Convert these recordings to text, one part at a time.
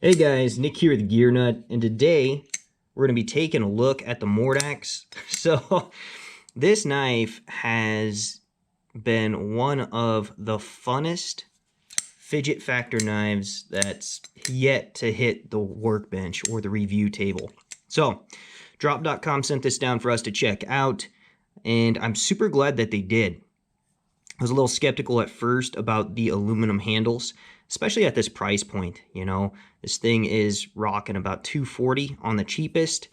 Hey guys, Nick here with Gear Nut, and today we're going to be taking a look at the Mordax. So this knife has been one of the funnest fidget factor knives that's yet to hit the workbench or the review table. So Drop.com sent this down for us to check out, and I'm super glad that they did. I was a little skeptical at first about the aluminum handles, especially at this price point. You know, this thing is rocking about $240 on the cheapest.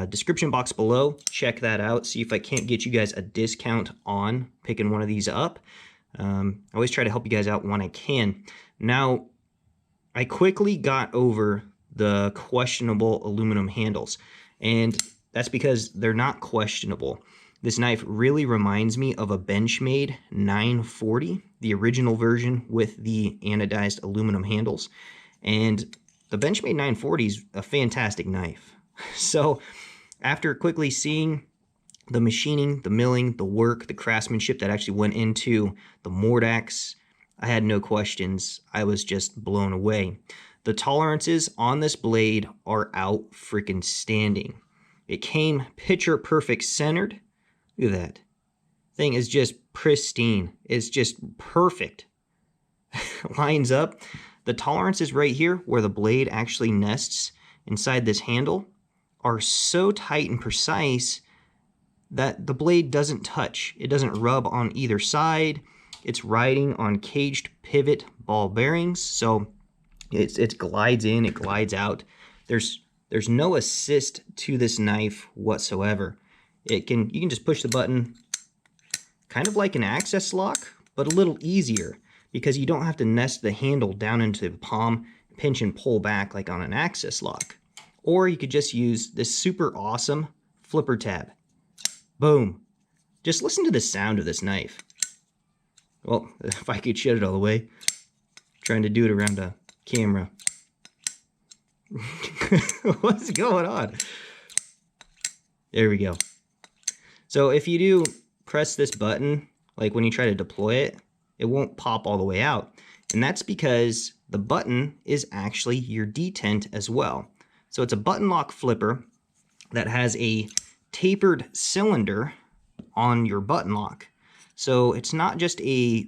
Description box below, check that out. See if I can't get you guys a discount on picking one of these up. I always try to help you guys out when I can. Now, I quickly got over the questionable aluminum handles, and that's because they're not questionable. This knife really reminds me of a Benchmade 940, the original version with the anodized aluminum handles. And the Benchmade 940 is a fantastic knife. So after quickly seeing the machining, the milling, the work, the craftsmanship that actually went into the Mordax, I had no questions. I was just blown away. The tolerances on this blade are out freaking standing. It came picture perfect centered. Look at that. Thing is just pristine. It's just perfect. Lines up. The tolerances right here where the blade actually nests inside this handle are so tight and precise that the blade doesn't touch. It doesn't rub on either side. It's riding on caged pivot ball bearings, so it glides in, it glides out. There's no assist to this knife whatsoever. You can just push the button, kind of like an access lock, but a little easier because you don't have to nest the handle down into the palm, pinch and pull back like on an access lock. Or you could just use this super awesome flipper tab. Boom. Just listen to the sound of this knife. Well, if I could shut it all the way. Trying to do it around a camera. What's going on? There we go. So if you do press this button, like when you try to deploy it, it won't pop all the way out. And that's because the button is actually your detent as well. So it's a button lock flipper that has a tapered cylinder on your button lock. So it's not just a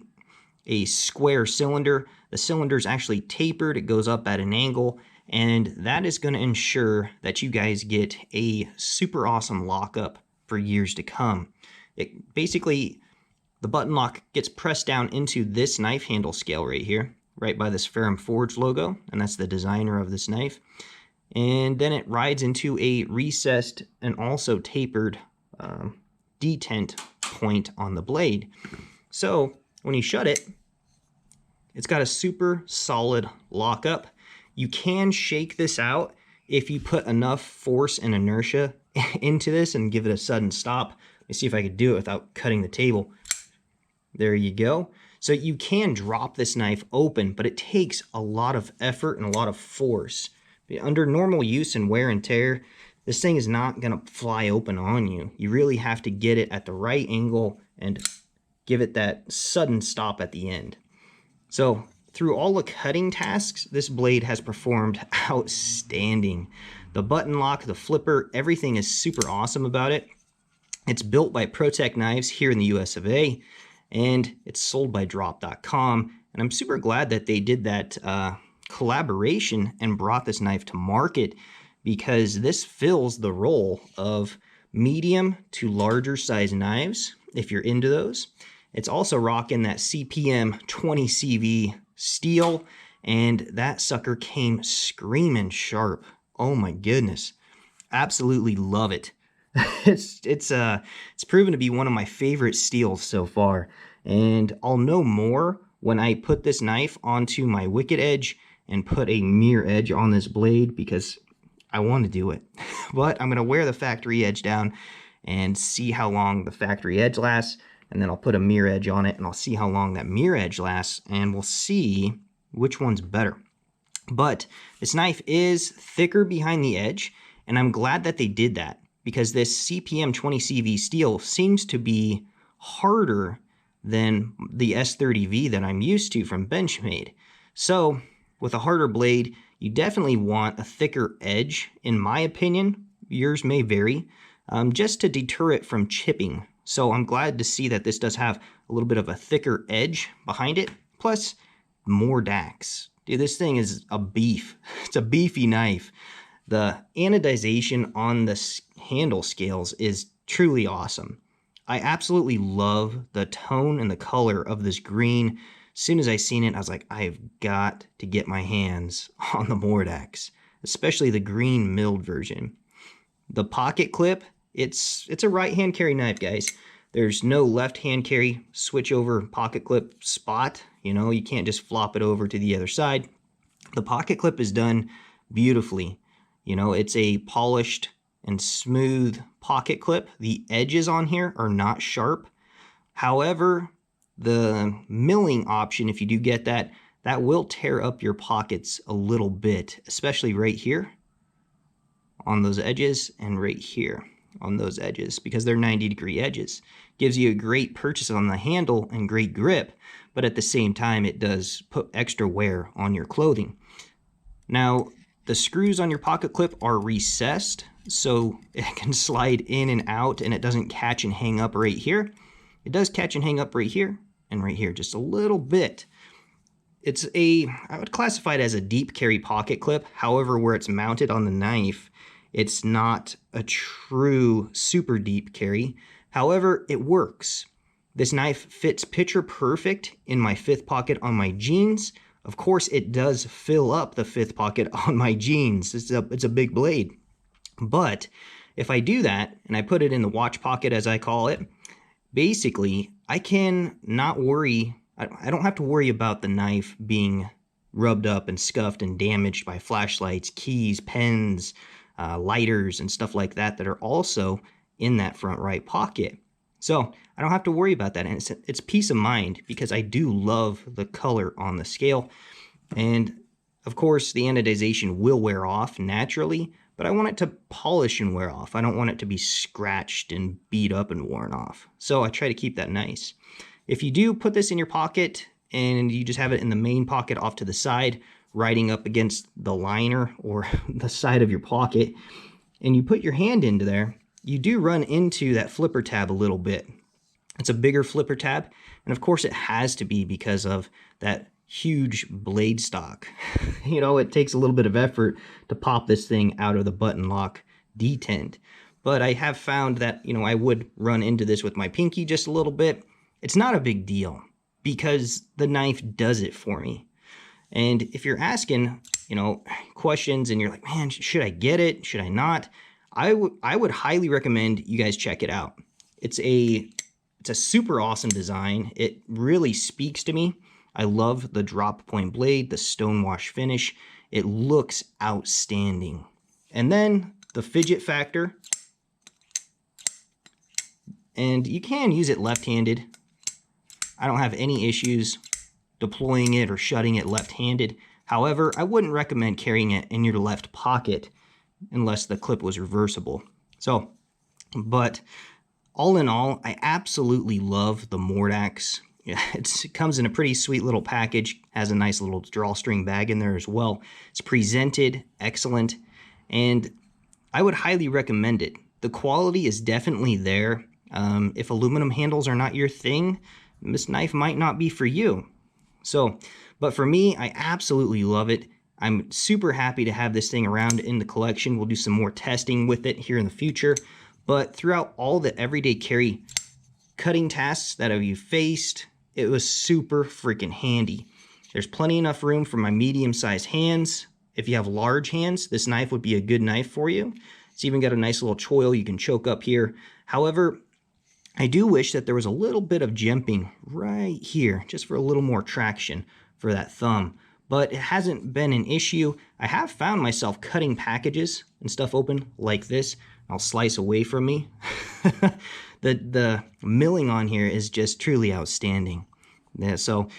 square cylinder. The cylinder is actually tapered. It goes up at an angle. And that is going to ensure that you guys get a super awesome lockup for years to come. Basically, the button lock gets pressed down into this knife handle scale right here, right by this Ferrum Forge logo, and that's the designer of this knife. And then it rides into a recessed and also tapered detent point on the blade. So when you shut it, it's got a super solid lockup. You can shake this out if you put enough force and inertia into this and give it a sudden stop. Let me see if I could do it without cutting the table. There you go. So you can drop this knife open, but it takes a lot of effort and a lot of force. Under normal use and wear and tear, this thing is not going to fly open on you. You really have to get it at the right angle and give it that sudden stop at the end. So through all the cutting tasks, this blade has performed outstanding. The button lock, the flipper, everything is super awesome about it. It's built by ProTech Knives here in the US of A, and it's sold by Drop.com. And I'm super glad that they did that collaboration and brought this knife to market, because this fills the role of medium to larger size knives, if you're into those. It's also rocking that CPM 20CV steel, and that sucker came screaming sharp. Oh my goodness. Absolutely love it. It's proven to be one of my favorite steels so far, and I'll know more when I put this knife onto my Wicked Edge and put a mirror edge on this blade, because I want to do it. But I'm going to wear the factory edge down and see how long the factory edge lasts, and then I'll put a mirror edge on it and I'll see how long that mirror edge lasts, and we'll see which one's better. But this knife is thicker behind the edge, and I'm glad that they did that, because this CPM 20CV steel seems to be harder than the S30V that I'm used to from Benchmade. So with a harder blade, you definitely want a thicker edge, in my opinion. Yours may vary, just to deter it from chipping. So I'm glad to see that this does have a little bit of a thicker edge behind it. Plus, Mordax. Dude, this thing is a beef. It's a beefy knife. The anodization on the handle scales is truly awesome. I absolutely love the tone and the color of this green. As soon as I seen it, I was like, I've got to get my hands on the Mordax, especially the green milled version. The pocket clip, it's a right hand carry knife, guys. There's no left hand carry switch over pocket clip spot. You know, you can't just flop it over to the other side. The pocket clip is done beautifully. You know, it's a polished and smooth pocket clip. The edges on here are not sharp. However, the milling option, if you do get that, that will tear up your pockets a little bit, especially right here on those edges and right here on those edges, because they're 90-degree edges. Gives you a great purchase on the handle and great grip, but at the same time, it does put extra wear on your clothing. Now, the screws on your pocket clip are recessed, so it can slide in and out and it doesn't catch and hang up right here. It does catch and hang up right here and right here, just a little bit. It's I would classify it as a deep carry pocket clip. However, where it's mounted on the knife, it's not a true super deep carry. However, it works. This knife fits picture perfect in my fifth pocket on my jeans. Of course, it does fill up the fifth pocket on my jeans. It's a big blade. But if I do that and I put it in the watch pocket, as I call it, basically I can not worry. I don't have to worry about the knife being rubbed up and scuffed and damaged by flashlights, keys, pens, lighters, and stuff like that that are also in that front right pocket. So I don't have to worry about that, and it's peace of mind because I do love the color on the scale. And of course, the anodization will wear off naturally, but I want it to polish and wear off. I don't want it to be scratched and beat up and worn off. So I try to keep that nice. If you do put this in your pocket and you just have it in the main pocket off to the side, riding up against the liner or the side of your pocket, and you put your hand into there, you do run into that flipper tab a little bit. It's a bigger flipper tab, and of course it has to be because of that huge blade stock. You know, it takes a little bit of effort to pop this thing out of the button lock detent. But I have found that, you know, I would run into this with my pinky just a little bit. It's not a big deal because the knife does it for me. And if you're asking, you know, questions and you're like, man, should I get it? Should I not? I would highly recommend you guys check it out. It's a super awesome design. It really speaks to me. I love the drop point blade, the stonewash finish. It looks outstanding. And then the fidget factor. And you can use it left-handed. I don't have any issues deploying it or shutting it left-handed. However, I wouldn't recommend carrying it in your left pocket unless the clip was reversible. So, but all in all, I absolutely love the Mordax. It comes in a pretty sweet little package, has a nice little drawstring bag in there as well. It's presented excellent, and I would highly recommend it. The quality is definitely there. If aluminum handles are not your thing, this knife might not be for you. So, but for me, I absolutely love it. I'm super happy to have this thing around in the collection. We'll do some more testing with it here in the future. But throughout all the everyday carry cutting tasks that I've faced, it was super freaking handy. There's plenty enough room for my medium-sized hands. If you have large hands, this knife would be a good knife for you. It's even got a nice little choil you can choke up here. However, I do wish that there was a little bit of jimping right here, just for a little more traction for that thumb. But it hasn't been an issue. I have found myself cutting packages and stuff open like this. I'll slice away from me. The milling on here is just truly outstanding. Yeah, so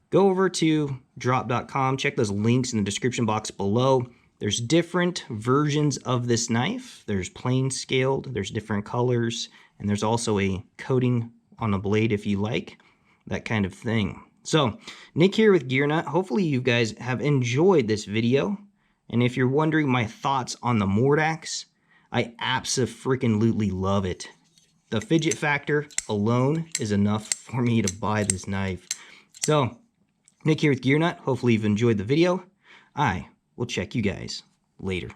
go over to drop.com, check those links in the description box below. There's different versions of this knife. There's plain scaled, there's different colors, and there's also a coating on a blade if you like, that kind of thing. So, Nick here with Gear Nut. Hopefully you guys have enjoyed this video. And if you're wondering my thoughts on the Mordax, I abso-freaking-lutely love it. The fidget factor alone is enough for me to buy this knife. So, Nick here with Gear Nut. Hopefully you've enjoyed the video. I will check you guys later.